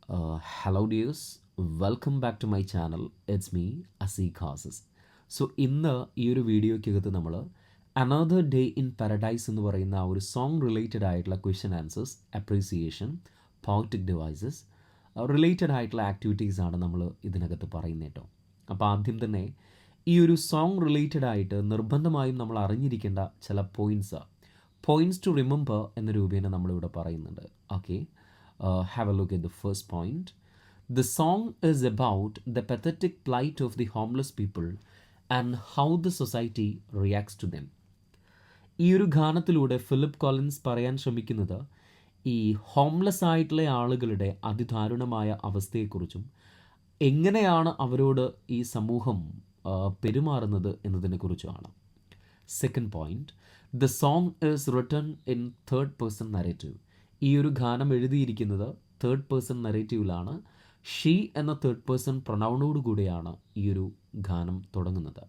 Hello, dears. Welcome back to my channel. It's me, Asik Khasas. So ഇന്ന് ഈ ഒരു വീഡിയോയ്ക്കകത്ത് നമ്മൾ അനദർ ഡേ ഇൻ പാരഡൈസ് എന്ന് പറയുന്ന ആ ഒരു സോങ് റിലേറ്റഡ് ആയിട്ടുള്ള question answers appreciation poetic devices related ആയിട്ടുള്ള ആക്ടിവിറ്റീസാണ് നമ്മൾ ഇതിനകത്ത് പറയുന്നത് കേട്ടോ. അപ്പോൾ ആദ്യം തന്നെ ഈ ഒരു സോങ് റിലേറ്റഡ് ആയിട്ട് നിർബന്ധമായും നമ്മൾ അറിഞ്ഞിരിക്കേണ്ട ചില പോയിൻറ്റ്സ് ടു റിമെമ്പർ എന്ന രൂപേണ നമ്മളിവിടെ പറയുന്നുണ്ട്. Okay, have a look at the first point. The song is about the pathetic plight of the homeless people and how the society reacts to them. ഈ ഒരു ഗാനത്തിലൂടെ ഫിലിപ്പ് കോളിൻസ് പറയാൻ ശ്രമിക്കുന്നത് ഈ homeless ആയിട്ടുള്ള ആളുകളുടെ അതിദാരുണമായ അവസ്ഥയെക്കുറിച്ചും എങ്ങനെയാണ് അവരോട് ഈ സമൂഹം പെരുമാറുന്നത് എന്നതിനെക്കുറിച്ചുമാണ്. Second point, the song is written in third person narrative. ഈ ഒരു ഗാനം എഴുതിയിരിക്കുന്നത് തേർഡ് പേഴ്സൺ നരേറ്റീവിലാണ്. ഷീ എന്ന തേർഡ് പേഴ്സൺ പ്രൊനൗണോടുകൂടിയാണ് ഈ ഒരു ഗാനം തുടങ്ങുന്നത്.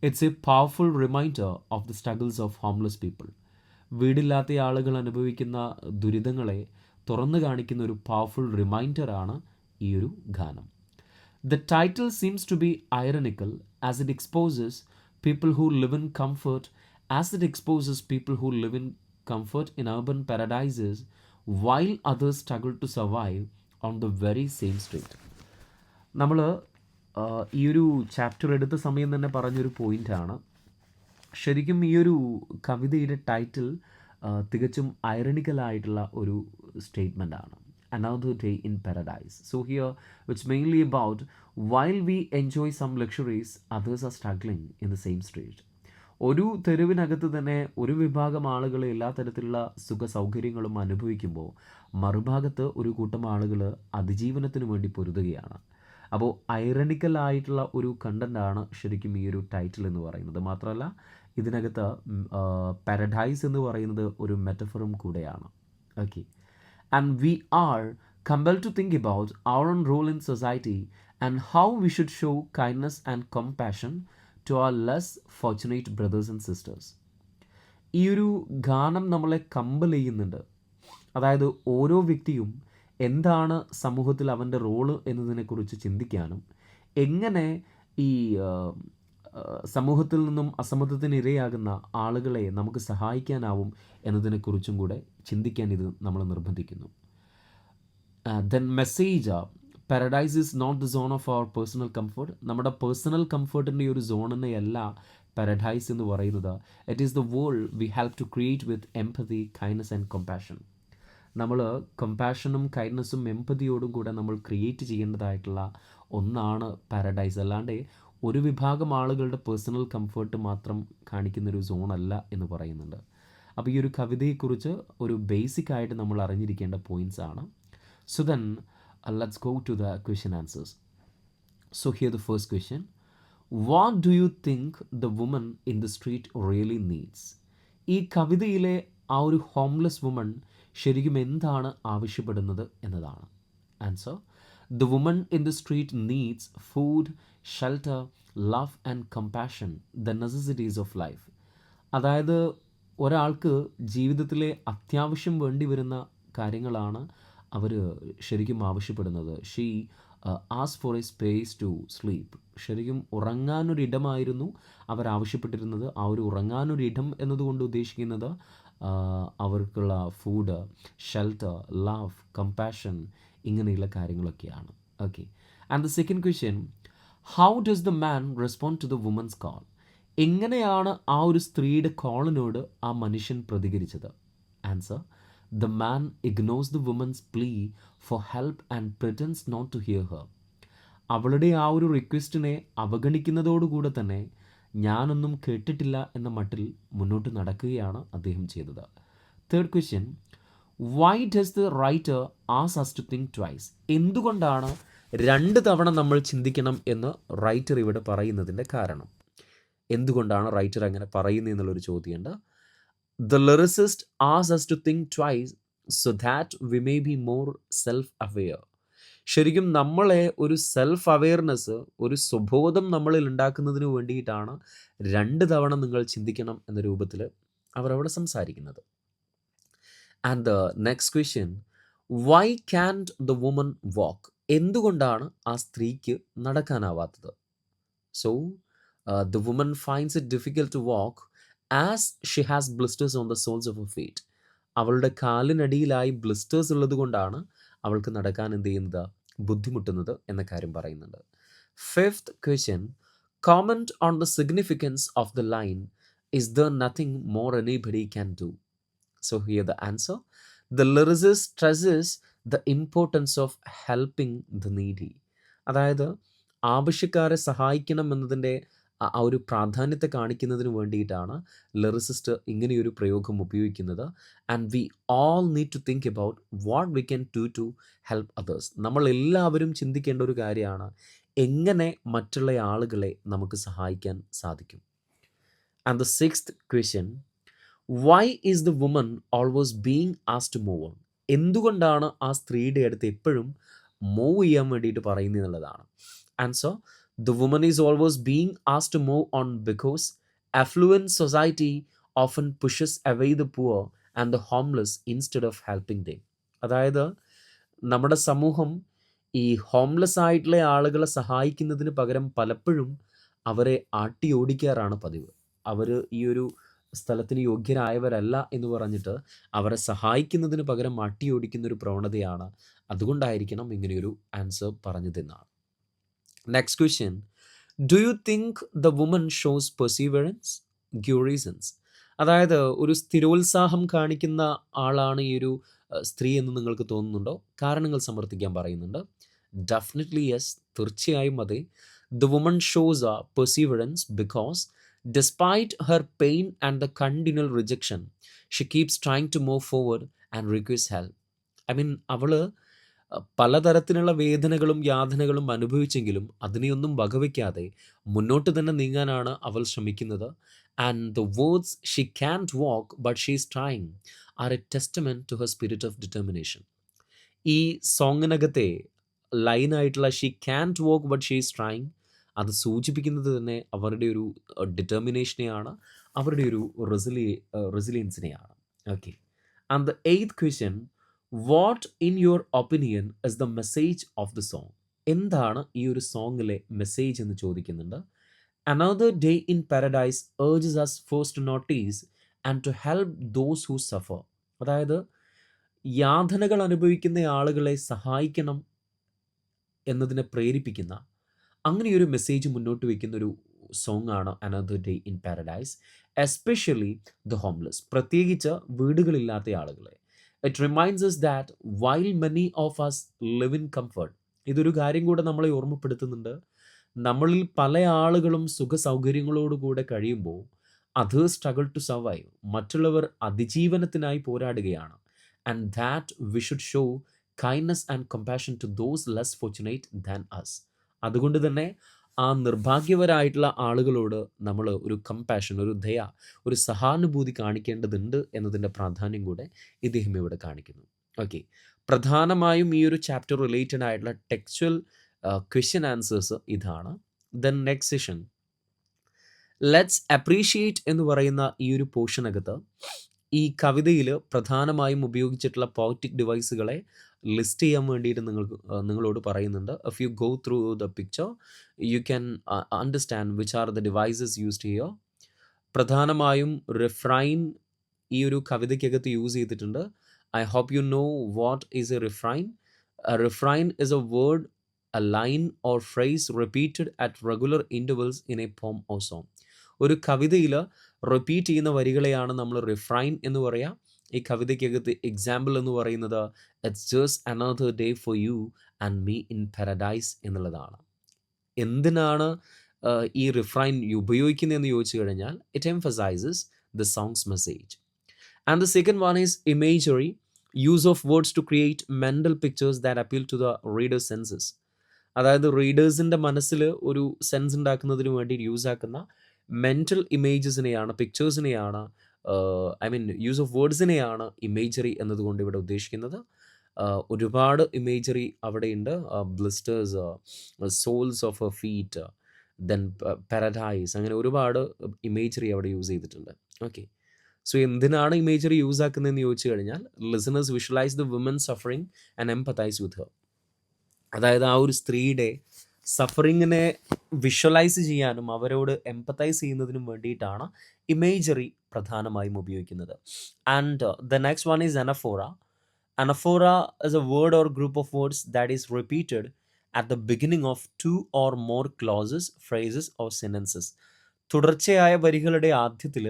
It's a powerful reminder of the struggles of homeless people. വീടില്ലാത്ത ആളുകൾ അനുഭവിക്കുന്ന ദുരിതങ്ങളെ തുറന്നു കാണിക്കുന്ന ഒരു പവർഫുൾ റിമൈൻഡറാണ് ഈ ഒരു ഗാനം. The title seems to be ironical as it exposes people who live in comfort in urban paradises while others struggle to survive on the very same street. നമ്മൾ ഈ ഒരു ചാപ്റ്റർ എടുത്ത സമയം തന്നെ പറഞ്ഞൊരു പോയിൻ്റാണ്. ശരിക്കും ഈ ഒരു കവിതയുടെ ടൈറ്റിൽ തികച്ചും ഐറണിക്കലായിട്ടുള്ള ഒരു സ്റ്റേറ്റ്മെൻ്റ് ആണ്. Another day in paradise. So here it's mainly about while we enjoy some luxuries, others are struggling in the same street. ഒരു തെരുവിനകത്ത് തന്നെ ഒരു വിഭാഗം ആളുകൾ എല്ലാ തരത്തിലുള്ള സുഖ സൗകര്യങ്ങളും അനുഭവിക്കുമ്പോൾ മറുഭാഗത്ത് ഒരു കൂട്ടം ആളുകൾ അതിജീവനത്തിന് വേണ്ടി പൊരുതുകയാണ്. അപ്പോൾ ഐറണിക്കൽ ആയിട്ടുള്ള ഒരു കണ്ടൻ്റാണ് ശരിക്കും ഈ ഒരു ടൈറ്റിൽ എന്ന് പറയുന്നത്. മാത്രമല്ല ഇതിനകത്ത് പാരഡൈസ് എന്ന് പറയുന്നത് ഒരു മെറ്റഫറും കൂടെയാണ്. Okay, and we are compelled to think about our own role in society and how we should show kindness and compassion to our less fortunate brothers and sisters. ഈ ഒരു ഗാനം നമ്മളെ കമ്പൽ ചെയ്യുന്നുണ്ട്. അതായത് ഓരോ വ്യക്തിയും എന്താണ് സമൂഹത്തിൽ അവൻ്റെ റോള് എന്നതിനെക്കുറിച്ച് ചിന്തിക്കാനും എങ്ങനെ ഈ സമൂഹത്തിൽ നിന്നും അസമത്വത്തിന് ഇരയാകുന്ന ആളുകളെ നമുക്ക് സഹായിക്കാനാവും എന്നതിനെക്കുറിച്ചും കൂടെ ചിന്തിക്കാൻ ഇത് നമ്മൾ നിർബന്ധിക്കുന്നു. Then message, paradise is not the zone of our personal comfort. നമ്മുടെ പേഴ്സണൽ കംഫർട്ടിൻ്റെ ഒരു സോണിനെയല്ല പാരഡൈസ് എന്ന് പറയുന്നത്. It is the world we have to create with empathy, kindness and compassion. നമ്മൾ കമ്പാഷനും കൈൻഡ്നസ്സും എംപതിയോടും കൂടെ നമ്മൾ ക്രിയേറ്റ് ചെയ്യേണ്ടതായിട്ടുള്ള ഒന്നാണ് പാരഡൈസ്. അല്ലാണ്ട് ഒരു വിഭാഗം ആളുകളുടെ പേഴ്സണൽ കംഫർട്ട് മാത്രം കാണിക്കുന്നൊരു സോണല്ല എന്ന് പറയുന്നുണ്ട്. അപ്പോൾ ഈ ഒരു കവിതയെക്കുറിച്ച് ഒരു ബേസിക് ആയിട്ട് നമ്മൾ അറിഞ്ഞിരിക്കേണ്ട പോയിൻറ്റ്സ് ആണ്. So then let's go to the question answers. So here the first question, what do you think the woman in the street really needs? ഈ കവിതയിലെ ആ ഒരു ഹോംലെസ് വുമൺ ശരിക്കും എന്താണ് ആവശ്യപ്പെടുന്നത് എന്നതാണ്. Answer, the woman in the street needs food, shelter, love and compassion, the necessities of life. അതായത് ഒരാൾക്ക് ജീവിതത്തിലെ അത്യാവശ്യം വേണ്ടി വരുന്ന കാര്യങ്ങളാണ് അവർ ശരിക്കും ആവശ്യപ്പെടുന്നത്. ഷീ ആസ് for a space to sleep. ശരിക്കും ഉറങ്ങാനൊരിടമായിരുന്നു അവരാവശ്യപ്പെട്ടിരുന്നത്. ആ ഒരു ഉറങ്ങാനൊരിടം എന്നതുകൊണ്ട് ഉദ്ദേശിക്കുന്നത് അവർക്കുള്ള ഫുഡ്, ഷെൽട്ടർ, ലവ്, കമ്പാഷൻ ഇങ്ങനെയുള്ള കാര്യങ്ങളൊക്കെയാണ്. Okay, and the second question, how does the man respond to the woman's call? എങ്ങനെയാണ് ആ ഒരു സ്ത്രീയുടെ കോളിനോട് ആ മനുഷ്യൻ പ്രതികരിച്ചത്? Answer, the man ignores the woman's plea for help and pretends not to hear her. അവളുടെ ആ ഒരു റിക്വസ്റ്റിനെ അവഗണിക്കുന്നതോടുകൂടെ തന്നെ ഞാനൊന്നും കേട്ടിട്ടില്ല എന്ന മട്ടിൽ മുന്നോട്ട് നടക്കുകയാണ് അദ്ദേഹം ചെയ്തത്. Third question, why does the writer ask us to think twice? എന്തുകൊണ്ടാണ് 2 തവണ നമ്മൾ ചിന്തിക്കണം എന്ന് റൈറ്റർ ഇവിടെ പറയുന്നതിൻ്റെ കാരണം? എന്തുകൊണ്ടാണ് റൈറ്റർ അങ്ങനെ പറയുന്നത് എന്നുള്ളൊരു ചോദ്യമുണ്ട്. The lyricist ask us to think twice so that we may be more self-aware. ശരിക്കും നമ്മളെ ഒരു സെൽഫ് അവെയർനെസ്, ഒരു സ്വബോധം നമ്മളിൽ ഉണ്ടാക്കുന്നതിന് വേണ്ടിയിട്ടാണ് 2 തവണ നിങ്ങൾ ചിന്തിക്കണം എന്ന രൂപത്തിൽ അവർ അവിടെ സംസാരിക്കുന്നത്. And the next question, why can't the woman walk? എന്തുകൊണ്ടാണ് ആ സ്ത്രീക്ക് നടക്കാനാവാത്തത്? So the woman finds it difficult to walk as she has blisters on the soles of a feet. അവളുടെ കാലിനടിയിലായി ബ്ലിസ്റ്റേഴ്സ് ഉള്ളത് കൊണ്ടാണ് അവൾക്ക് നടക്കാൻ എന്ത് ചെയ്യുന്നത്, ബുദ്ധിമുട്ടുന്നത് എന്ന കാര്യം പറയുന്നുണ്ട്. Fifth question, comment on the significance of the line is there nothing more anybody can do. So here the answer, the lyricist stresses the importance of helping the needy. അതായത് ആവശ്യക്കാരെ സഹായിക്കണം എന്നതിൻ്റെ ആ ഒരു പ്രാധാന്യത്തെ കാണിക്കുന്നതിന് വേണ്ടിയിട്ടാണ് ലിറിസിസ്റ്റ് ഇങ്ങനെയൊരു പ്രയോഗം ഉപയോഗിക്കുന്നത്. And we all need to think about what we can do to help others. നമ്മൾ എല്ലാവരും ചിന്തിക്കേണ്ട ഒരു കാര്യമാണ് എങ്ങനെ മറ്റുള്ള ആളുകളെ നമുക്ക് സഹായിക്കാൻ സാധിക്കും. And the sixth question, why is the woman always being asked to move on? എന്തുകൊണ്ടാണ് ആ സ്ത്രീയുടെ അടുത്ത് എപ്പോഴും മൂവ് ചെയ്യാൻ വേണ്ടിയിട്ട് പറയുന്നത് എന്നുള്ളതാണ്. Answer, the woman is always being asked to move on because affluent society often pushes away the poor and the homeless instead of helping them. അതായത് നമ്മുടെ സമൂഹം ഈ ഹോംലെസ് ആയിട്ടുള്ള ആളുകളെ സഹായിക്കുന്നതിന് പകരം പലപ്പോഴും അവരെ ആട്ടി ഓടിക്കാറാണ് പതിവ്. അവർ ഈ ഒരു സ്ഥലത്തിന് യോഗ്യരായവരല്ല എന്ന് പറഞ്ഞിട്ട് അവരെ സഹായിക്കുന്നതിന് പകരം അട്ടിയോടിക്കുന്ന ഒരു പ്രവണതയാണ്. അതുകൊണ്ടായിരിക്കണം ഇങ്ങനെയൊരു ആൻസർ പറഞ്ഞതെന്നാണ്. Next question, do you think the woman shows perseverance? Give reasons. അതായത് ഒരു സ്ഥിരോത്സാഹം കാണിക്കുന്ന ആളാണ് ഈ ഒരു സ്ത്രീ എന്ന് നിങ്ങൾക്ക് തോന്നുന്നുണ്ടോ? കാരണങ്ങൾ സമർത്ഥിക്കാൻ പറയുന്നുണ്ട്. ഡെഫിനറ്റ്ലി യെസ്, തീർച്ചയായും അതെ. The woman shows A perseverance because despite her pain and the continual rejection, she keeps trying to move forward and request help. I mean, അവൾ പലതരത്തിലുള്ള വേദനകളും യാതനകളും അനുഭവിച്ചെങ്കിലും അതിനെയൊന്നും വകവയ്ക്കാതെ മുന്നോട്ട് തന്നെ നീങ്ങാനാണ് അവൾ ശ്രമിക്കുന്നത്. And the words she can't walk but she is trying are a testament to her spirit of determination. ഈ സോങ്ങിനകത്തെ ലൈനായിട്ടുള്ള she can't walk but she is trying, അത് സൂചിപ്പിക്കുന്നത് തന്നെ അവരുടെ ഒരു ഡിറ്റർമിനേഷനെയാണ്, അവരുടെ ഒരു റെസിലിയൻസിനെയാണ്. Okay. And the eighth question, what in your opinion is the message of the song? എന്താണ് ഈ ഒരു സോങ്ങിലെ മെസ്സേജ് എന്ന് ചോദിക്കുന്നുണ്ട്. Another day in paradise urges us first to notice and to help those who suffer. അതായത് യാതനകൾ അനുഭവിക്കുന്ന ആളുകളെ സഹായിക്കണം എന്നതിനെ പ്രേരിപ്പിക്കുന്ന അങ്ങനെയൊരു മെസ്സേജ് മുന്നോട്ട് വയ്ക്കുന്ന ഒരു സോങ് ആണ് another day in paradise, especially the homeless, പ്രത്യേകിച്ച് വീടുകളില്ലാത്ത ആളുകളെ. It reminds us that while many of us live in comfort. ഇതൊരു കാര്യം കൂടെ നമ്മളെ ഓർമ്മപ്പെടുത്തുന്നുണ്ട്. നമ്മളിൽ പല ആളുകളും സുഖ സൗകര്യങ്ങളോടുകൂടെ കഴിയുമ്പോൾ others struggle to survive. മറ്റുള്ളവർ അതിജീവനത്തിനായി പോരാടുകയാണ്. And that we should show kindness and compassion to those less fortunate than us. അതുകൊണ്ട് തന്നെ ആ നിർഭാഗ്യവരായിട്ടുള്ള ആളുകളോട് നമ്മൾ ഒരു കമ്പാഷൻ, ഒരു ദയ, ഒരു സഹാനുഭൂതി കാണിക്കേണ്ടതുണ്ട് എന്നതിൻ്റെ പ്രാധാന്യം കൂടെ ഇദ്ദേഹം ഇവിടെ കാണിക്കുന്നു. ഓക്കെ. പ്രധാനമായും ഈ ഒരു ചാപ്റ്റർ റിലേറ്റഡ് ആയിട്ടുള്ള ടെക്സ്ച്വൽ ക്വസ്റ്റ്യൻ ആൻസേഴ്സ് ഇതാണ്. Then next session let's appreciate എന്ന് പറയുന്ന ഈ ഒരു പോർഷനകത്ത് ഈ കവിതയിൽ പ്രധാനമായും ഉപയോഗിച്ചിട്ടുള്ള പോയറ്റിക് ഡിവൈസുകളെ ലിസ്റ്റ് ചെയ്യാൻ വേണ്ടിയിട്ട് നിങ്ങളോട് പറയുന്നുണ്ട്. If you go through the picture you can understand which are the devices used here. പ്രധാനമായും റിഫ്രൈൻ ഈ ഒരു കവിതയ്ക്കകത്ത് യൂസ് ചെയ്തിട്ടുണ്ട്. I hope you know what is a refrain. Refrain is a word, a line or phrase repeated at regular intervals in a poem or song. ഒരു കവിതയിൽ repeat ചെയ്യുന്ന വരികളെയാണ് നമ്മൾ refrain എന്ന് പറയുക. ഈ കവിതയ്ക്കകത്ത് എക്സാമ്പിൾ എന്ന് പറയുന്നത് it's just another day for you and me in paradise എന്നുള്ളതാണ്. എന്തിനാണ് ഈ റിഫ്രൈൻ ഉപയോഗിക്കുന്നതെന്ന് ചോദിച്ചു കഴിഞ്ഞാൽ it emphasises the song's message. And the second one is imagery, use of words to create mental pictures that appeal to the reader's senses. അതായത് റീഡേഴ്സിൻ്റെ മനസ്സിൽ ഒരു സെൻസ് ഉണ്ടാക്കുന്നതിന് വേണ്ടി യൂസ് ആക്കുന്ന മെൻ്റൽ ഇമേജസിനെയാണ്, പിക്ചേഴ്സിനെയാണ്, ഐ മീൻ യൂസ് ഓഫ് വേർഡ്സിനെയാണ് ഇമേജറി എന്നതുകൊണ്ട് ഇവിടെ ഉദ്ദേശിക്കുന്നത്. ഒരുപാട് ഇമേജറി അവിടെയുണ്ട്. Blisters, souls of a feet, then paradise, അങ്ങനെ ഒരുപാട് ഇമേജറി അവിടെ യൂസ് ചെയ്തിട്ടുണ്ട്. ഓക്കെ. സോ എന്തിനാണ് ഇമേജറി യൂസ് ആക്കുന്നതെന്ന് ചോദിച്ചു കഴിഞ്ഞാൽ listeners visualise the woman suffering and empathise with her. അതായത് ആ ഒരു സ്ത്രീയുടെ സഫറിങ്ങിനെ വിഷ്വലൈസ് ചെയ്യാനും അവരോട് എംപതൈസ് ചെയ്യുന്നതിനും വേണ്ടിയിട്ടാണ് ഇമേജറി പ്രധാനമായും ഉപയോഗിക്കുന്നത്. And the next one is anaphora. Anaphora is a word or group of words that is repeated at the beginning of two or more clauses, phrases or sentences. തുടർച്ചയായ വരികളുടെ ആദ്യത്തിൽ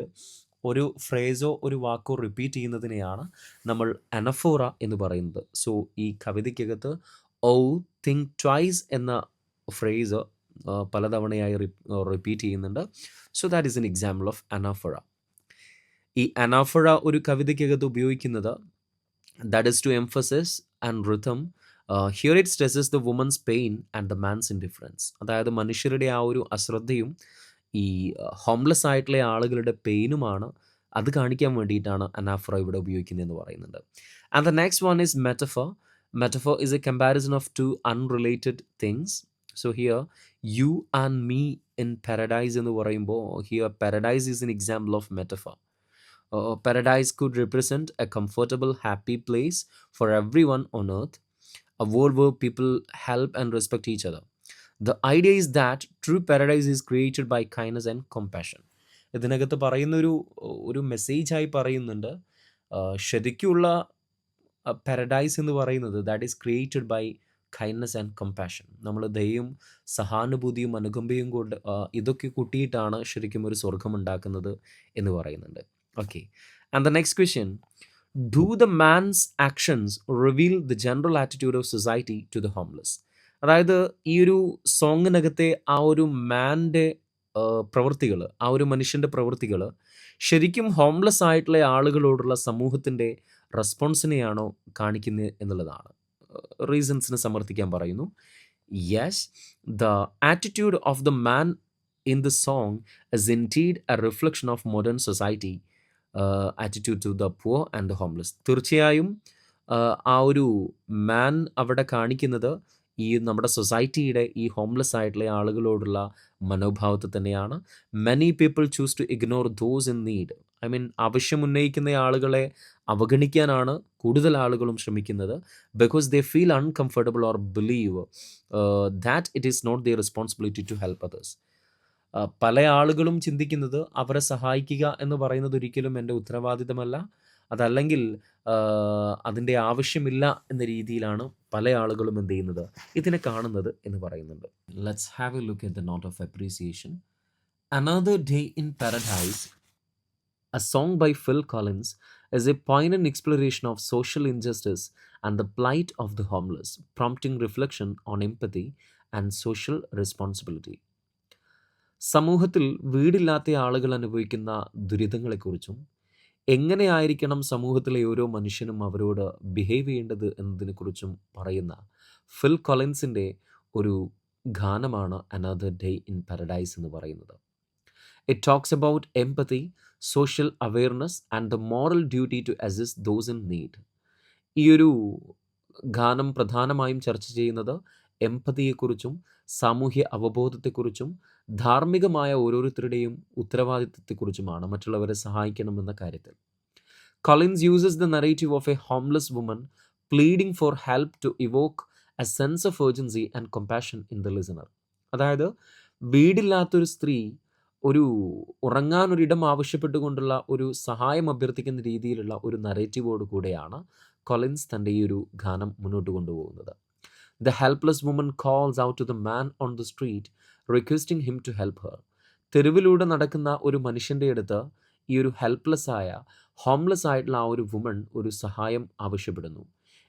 ഒരു ഫ്രേസോ ഒരു വാക്കോ റിപ്പീറ്റ് ചെയ്യുന്നതിനെയാണ് നമ്മൾ അനഫോറ എന്ന് പറയുന്നത്. സോ ഈ കവിതയ്ക്കകത്ത് ഓ തിങ്ക് ട്വൈസ് എന്ന ഫ്രേസ് പലതവണയായി റിപ്പീറ്റ് ചെയ്യുന്നുണ്ട്. So that is an example of anaphora. ഈ അനാഫോറ ഒരു കവിതയ്ക്കകത്ത് ഉപയോഗിക്കുന്നത് that is to emphasis and rhythm. Here it stresses the woman's pain and the man's indifference. അതായത് മനുഷ്യരുടെ ആ ഒരു അശ്രദ്ധയും ഈ ഹോംലെസ് ആയിട്ടുള്ള ആളുകളുടെ പെയിനുമാണ്, അത് കാണിക്കാൻ വേണ്ടിയിട്ടാണ് അനാഫറ ഇവിടെ ഉപയോഗിക്കുന്നതെന്ന് പറയുന്നുണ്ട്. And the next one is metaphor. Metaphor is A comparison of two unrelated things. So here U and me in paradise എന്ന് പറയുമ്പോൾ here paradise is an example of metaphor. Paradise could represent a comfortable, happy place for everyone on earth, a world where people help and respect each other. The idea is that true paradise is created by kindness and compassion. ഇതിനകത്ത് പറയുന്നൊരു മെസ്സേജായി പറയുന്നുണ്ട്, ശരിക്കുള്ള paradise എന്ന് പറയുന്നത് that is created by kindness and compassion. നമ്മൾ ദയയും സഹാനുഭൂതിയും അനുകമ്പയും കൊണ്ട് ഇതൊക്കെ കൂട്ടിയിട്ടാണ് ശരിക്കും ഒരു സ്വർഗം ഉണ്ടാക്കുന്നത് എന്ന് പറയുന്നുണ്ട്. Okay, and the next question, do the man's actions reveal the general attitude of society to the homeless? അതായത് ഈ ഒരു സോങ്ങിനകത്തെ ആ ഒരു മാൻ്റെ പ്രവൃത്തികൾ, ആ ഒരു മനുഷ്യൻ്റെ പ്രവൃത്തികൾ ശരിക്കും ഹോംലെസ് ആയിട്ടുള്ള ആളുകളോടുള്ള സമൂഹത്തിൻ്റെ റെസ്പോൺസിനെയാണോ കാണിക്കുന്നത് എന്നുള്ളതാണ്. റീസൺസിന് സമർത്ഥിക്കാൻ പറയുന്നു. Yes, the attitude of the man in the song is indeed a reflection of modern society attitude to the poor and the homeless. തീർച്ചയായും ആ ഒരു മാൻ അവിടെ കാണിക്കുന്നത് ഈ നമ്മുടെ സൊസൈറ്റിയുടെ ഈ ഹോംലെസ് ആയിട്ടുള്ള ആളുകളോടുള്ള മനോഭാവത്തെ തന്നെയാണ്. Many people choose to ignore those in need. I mean ആവശ്യമുന്നയിക്കുന്ന ആളുകളെ അവഗണിക്കാനാണ് കൂടുതൽ ആളുകളും ശ്രമിക്കുന്നത്. Because they feel uncomfortable or believe that it is not their responsibility to help others. പല ആളുകളും ചിന്തിക്കുന്നത് അവരെ സഹായിക്കുക എന്ന് പറയുന്നത് ഒരിക്കലും എൻ്റെ ഉത്തരവാദിത്തമല്ല, അതല്ലെങ്കിൽ അതിൻ്റെ ആവശ്യമില്ല എന്ന രീതിയിലാണ് പല ആളുകളും എന്ത് ചെയ്യുന്നത്, ഇതിനെ കാണുന്നത് എന്ന് പറയുന്നുണ്ട്. Let's have a look at the note of appreciation. Another day in paradise, a song by Phil Collins, is a poignant exploration of social injustice and the plight of the homeless, prompting reflection on empathy and social responsibility. സമൂഹത്തിൽ വീടില്ലാത്ത ആളുകൾ അനുഭവിക്കുന്ന ദുരിതങ്ങളെക്കുറിച്ചും എങ്ങനെയായിരിക്കണം സമൂഹത്തിലെ ഓരോ മനുഷ്യനും അവരോട് behave ചെയ്യേണ്ടത് എന്നതിനെക്കുറിച്ചും പറയുന്ന ഫിൽ കൊളിൻസിൻ്റെ ഒരു ഗാനമാണ് അനദർ ഡേ ഇൻ പാരഡൈസ് എന്ന് പറയുന്നത്. It talks about empathy, social awareness and the moral duty to assist those in need. ഈ ഒരു ഗാനം പ്രധാനമായും ചർച്ച ചെയ്യുന്നത് എംപതിയെക്കുറിച്ചും സാമൂഹ്യ അവബോധത്തെക്കുറിച്ചും ധാർമ്മികമായ ഓരോരുത്തരുടെയും ഉത്തരവാദിത്തത്തെക്കുറിച്ചുമാണ് മറ്റുള്ളവരെ സഹായിക്കണമെന്ന കാര്യത്തിൽ. Collins uses the narrative of a homeless woman pleading for help to evoke a sense of urgency and compassion in the listener. അതായത് വീടില്ലാത്തൊരു സ്ത്രീ ഒരു ഉറങ്ങാനൊരിടം ആവശ്യപ്പെട്ടുകൊണ്ടുള്ള ഒരു സഹായം അഭ്യർത്ഥിക്കുന്ന രീതിയിലുള്ള ഒരു നറേറ്റീവോട് കൂടെയാണ് കൊളിൻസ് തൻ്റെ ഈ ഒരു ഗാനം മുന്നോട്ട് കൊണ്ടുപോകുന്നത്. The helpless woman calls out to the man on the street, requesting him to help her. തെരുവിലൂടെ നടക്കുന്ന ഒരു മനുഷ്യൻ്റെ അടുത്ത് ഈ ഒരു ഹെൽപ്ലെസ് ആയ ഹോംലെസ് ആയിട്ടുള്ള ആ ഒരു വുമൺ ഒരു സഹായം ആവശ്യപ്പെടുന്നു.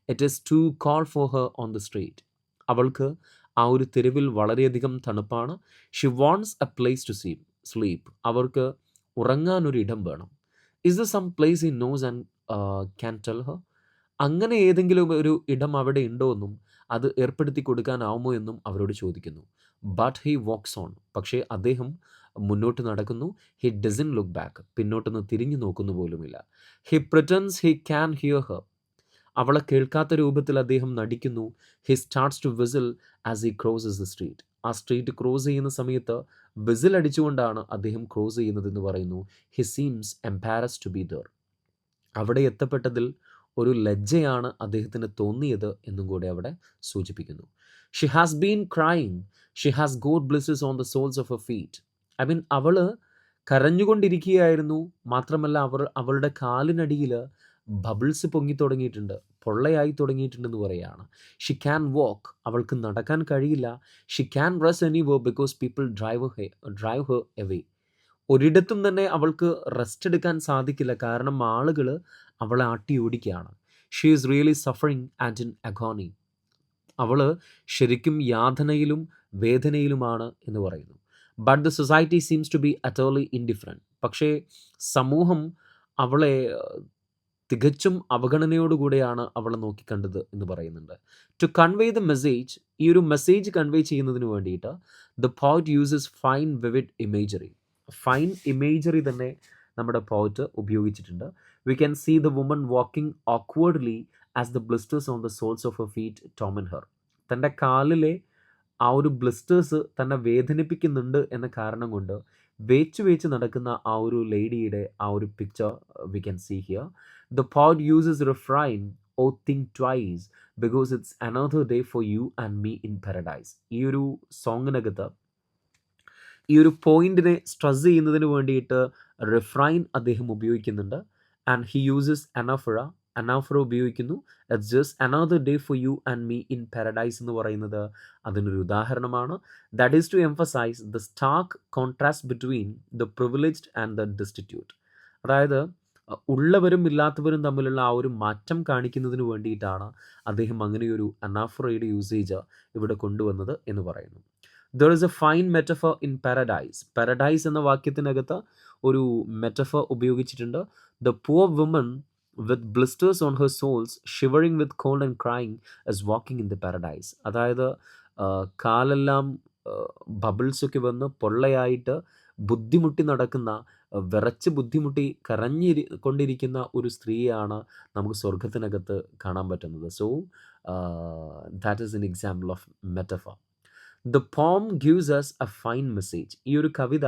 It is too cold for her on the street. അവൾക്ക് ആ ഒരു തെരുവിൽ വളരെയധികം തണുപ്പാണ്. She wants a place to sleep. അവർക്ക് ഉറങ്ങാനൊരു ഇടം വേണം. Is the some place he knows and can tell her. അങ്ങനെ ഏതെങ്കിലും ഒരു ഇടം അവിടെ ഉണ്ടോ എന്നും അത് ഏർപ്പെടുത്തി കൊടുക്കാനാവുമോ എന്നും അവരോട് ചോദിക്കുന്നു. But he walks on. പക്ഷേ അദ്ദേഹം മുന്നോട്ട് നടക്കുന്നു. He doesn't look back. പിന്നോട്ടൊന്ന് തിരിഞ്ഞു നോക്കുന്നു പോലുമില്ല. He pretends he can hear her. അവളെ കേൾക്കാത്ത രൂപത്തിൽ അദ്ദേഹം നടിക്കുന്നു. He starts to whistle as he crosses the street. ആ സ്ട്രീറ്റ് ക്രോസ് ചെയ്യുന്ന സമയത്ത് വിസിൽ അടിച്ചുകൊണ്ടാണ് അദ്ദേഹം ക്രോസ് ചെയ്യുന്നതെന്ന് പറയുന്നു. He seems embarrassed to be there. അവിടെ എത്തപ്പെട്ടതിൽ ഒരു ലജ്ജയാണ് അദ്ദേഹത്തിന് തോന്നിയത് എന്നും കൂടെ അവിടെ സൂചിപ്പിക്കുന്നു. She has been crying, she has got blisters on the soles of her feet. I mean അവൾ കരഞ്ഞുകൊണ്ടിരിക്കുകയായിരുന്നു. മാത്രമല്ല അവളുടെ കാലിനടിയിൽ ബബിൾസ് പൊങ്ങി തുടങ്ങിയിട്ടുണ്ട്, പൊള്ളയായി തുടങ്ങിയിട്ടുണ്ടെന്ന് പറയുകയാണ്. ഷി ക്യാൻ വാക്ക്, അവൾക്ക് നടക്കാൻ കഴിയില്ല. Xi can rest anywhere because people drive Har away. ഒരിടത്തും തന്നെ അവൾക്ക് റെസ്റ്റ് എടുക്കാൻ സാധിക്കില്ല, കാരണം ആളുകൾ അവളെ ആട്ടി ഓടിക്കുകയാണ്. She is really suffering and in agony. അവൾ ശരിക്കും യാതനയിലും വേദനയിലുമാണ് എന്ന് പറയുന്നു. But the society seems to be utterly indifferent. പക്ഷേ സമൂഹം അവളെ തികച്ചും അവഗണനയോടുകൂടെയാണ് അവളെ നോക്കിക്കണ്ടത് എന്ന് പറയുന്നുണ്ട്. ടു കൺവേ ദ മെസ്സേജ്, ഈ ഒരു മെസ്സേജ് കൺവേ ചെയ്യുന്നതിന് വേണ്ടിയിട്ട് the poet uses fine vivid imagery. Fine imagery തന്നെ നമ്മുടെ പോയറ്റ് ഉപയോഗിച്ചിട്ടുണ്ട്. We can see the woman walking awkwardly as the blisters on the soles of a feet torment her. തൻ്റെ കാലിലെ ആ ഒരു ബ്ലിസ്റ്റേഴ്സ് തന്നെ വേദനിപ്പിക്കുന്നുണ്ട് എന്ന കാരണം കൊണ്ട് വേച്ച് നടക്കുന്ന ആ ഒരു ലേഡിയുടെ ആ ഒരു picture we can see here. The poet uses refrain, oh think twice because it's another day for you and me in paradise. ഈ ഒരു സോങ്ങിനകത്ത് ഈ ഒരു പോയിന്റിനെ സ്ട്രെസ് ചെയ്യുന്നതിന് വേണ്ടിയിട്ട് റിഫ്രൈൻ അദ്ദേഹം ഉപയോഗിക്കുന്നുണ്ട്. ആൻഡ് ഹി യൂസസ് അനാഫറ ഉപയോഗിക്കുന്നു. It's just another day for you and me in paradise എന്ന് പറയുന്നത് അതിനൊരു ഉദാഹരണമാണ്. That is to emphasise the stark contrast between the privileged and the destitute. അതായത് ഉള്ളവരും ഇല്ലാത്തവരും തമ്മിലുള്ള ആ ഒരു മാറ്റം കാണിക്കുന്നതിന് വേണ്ടിയിട്ടാണ് അദ്ദേഹം അങ്ങനെയൊരു അനാഫറയുടെ യൂസേജ് ഇവിടെ കൊണ്ടുവന്നത് എന്ന് പറയുന്നു. There is a fine metaphor in paradise. Paradise എന്ന വാക്യത്തിനകത്ത് ഒരു മെറ്റഫർ ഉപയോഗിച്ചിട്ടുണ്ട്. The poor woman with blisters on her soles shivering with cold and crying is walking in the paradise. അതായത് കാലെല്ലാം ബബിൾസൊക്കെ വന്ന് പൊള്ളയായിട്ട് ബുദ്ധിമുട്ടി നടക്കുന്ന, വിറച്ച് ബുദ്ധിമുട്ടി കൊണ്ടിരിക്കുന്ന ഒരു സ്ത്രീയാണ് നമുക്ക് സ്വർഗത്തിനകത്ത് കാണാൻ പറ്റുന്നത്. So that is an example of metaphor. The poem gives us a fine message. ഈ ഒരു കവിത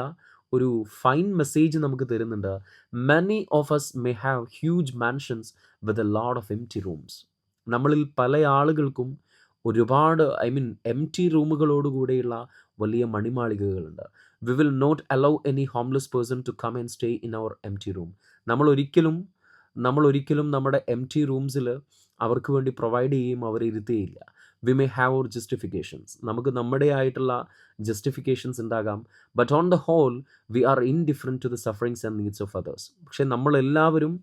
ഒരു ഫൈൻ മെസ്സേജ് നമുക്ക് തരുന്നുണ്ട്. Many of us may have huge mansions with a lot of empty rooms. നമ്മളിൽ പല ആളുകൾക്കും ഒരുപാട് എംപ്റ്റി റൂമുകളോടുകൂടെയുള്ള വലിയ മണിമാളികകളുണ്ട്. We will not allow any homeless person to come and stay in our empty room. നമ്മൾ ഒരിക്കലും നമ്മുടെ എംപ്റ്റി റൂംസിൽ അവർക്ക് വേണ്ടി പ്രൊവൈഡ് ചെയ്യും അവരെ ഇരുത്തുകയില്ല. We may have our justifications. നമുക്ക് നമ്മുടെ ആയിട്ടുള്ള ജസ്റ്റിഫിക്കേഷൻസ് ഉണ്ടാകാം. But on the whole we are indifferent to the sufferings and needs of others. പക്ഷേ നമ്മളെല്ലാവരും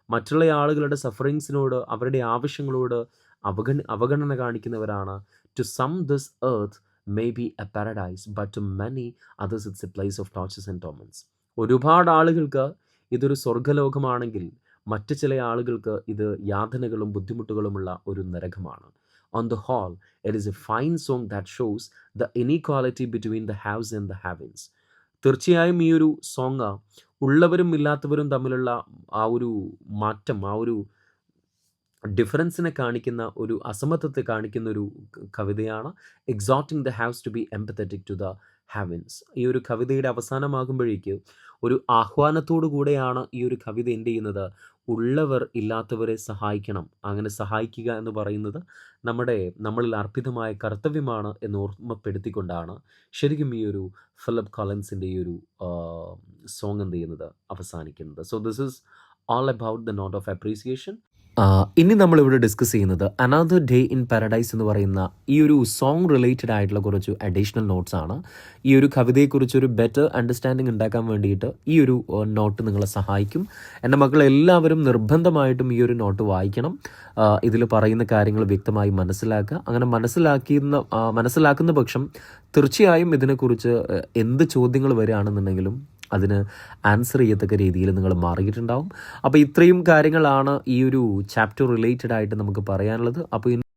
മറ്റുള്ള ആളുകളുടെ സഫറിങ്സിനോട്, അവരുടെ ആവശ്യങ്ങളോട് അവഗണന കാണിക്കുന്നവരാണ്. To some this earth may be a paradise, but to many others it's a place of tortures and torments. ഒരുപാട് ആളുകൾക്ക് ഇതൊരു സ്വർഗ്ഗലോകമാണെങ്കിൽ മറ്റ് ചില ആളുകൾക്ക് ഇത് യാതനകളും ബുദ്ധിമുട്ടുകളുമുള്ള ഒരു നരകമാണ്. On the whole, it is a fine song that shows the inequality between the haves and the have-ins. തീർച്ചയായും ഈ ഒരു സോങ് ഉള്ളവരും ഇല്ലാത്തവരും തമ്മിലുള്ള ആ ഒരു മാറ്റം, ആ ഒരു ഡിഫറൻസിനെ കാണിക്കുന്ന, ഒരു അസമത്വത്തെ കാണിക്കുന്ന ഒരു കവിതയാണ്. Exhorting the haves to be empathetic to the have-nots. ഈ ഒരു കവിതയുടെ അവസാനമാകുമ്പോഴേക്ക് ഒരു ആഹ്വാനത്തോടു കൂടെയാണ് ഈ ഒരു കവിത എന്ത് ചെയ്യുന്നത്? ഉള്ളവർ ഇല്ലാത്തവരെ സഹായിക്കണം. അങ്ങനെ സഹായിക്കുക എന്ന് പറയുന്നത് നമ്മളിൽ അർപ്പിതമായ കർത്തവ്യമാണ് എന്ന് ഓർമ്മപ്പെടുത്തിക്കൊണ്ടാണ് ശരിക്കും ഈ ഒരു ഫിലിപ്പ് കോളിൻസിൻ്റെ ഈ ഒരു സോങ് എന്ത് ചെയ്യുന്നത്? അവസാനിക്കുന്നത്. So this is all about the note of appreciation. ഇനി നമ്മളിവിടെ ഡിസ്കസ് ചെയ്യുന്നത് അനദർ ഡേ ഇൻ പാരഡൈസ് എന്ന് പറയുന്ന ഈ ഒരു സോങ് റിലേറ്റഡ് ആയിട്ടുള്ള കുറച്ച് അഡീഷണൽ നോട്ട്സ് ആണ്. ഈ ഒരു കവിതയെക്കുറിച്ചൊരു ബെറ്റർ അണ്ടർസ്റ്റാൻഡിങ് ഉണ്ടാക്കാൻ വേണ്ടിയിട്ട് ഈ ഒരു നോട്ട് നിങ്ങളെ സഹായിക്കും. എൻ്റെ മക്കളെല്ലാവരും നിർബന്ധമായിട്ടും ഈ ഒരു നോട്ട് വായിക്കണം. ഇതിൽ പറയുന്ന കാര്യങ്ങൾ വ്യക്തമായി മനസ്സിലാക്കുക. അങ്ങനെ മനസ്സിലാക്കുന്ന പക്ഷം തീർച്ചയായും ഇതിനെക്കുറിച്ച് എന്ത് ചോദ്യങ്ങൾ വരികയാണെന്നുണ്ടെങ്കിലും അതിന് ആൻസർ ചെയ്യത്തക്ക രീതിയിൽ നിങ്ങൾ മാറിയിട്ടുണ്ടാവും. അപ്പോൾ ഇത്രയും കാര്യങ്ങളാണ് ഈ ഒരു ചാപ്റ്റർ റിലേറ്റഡ് ആയിട്ട് നമുക്ക് പറയാനുള്ളത്. അപ്പോൾ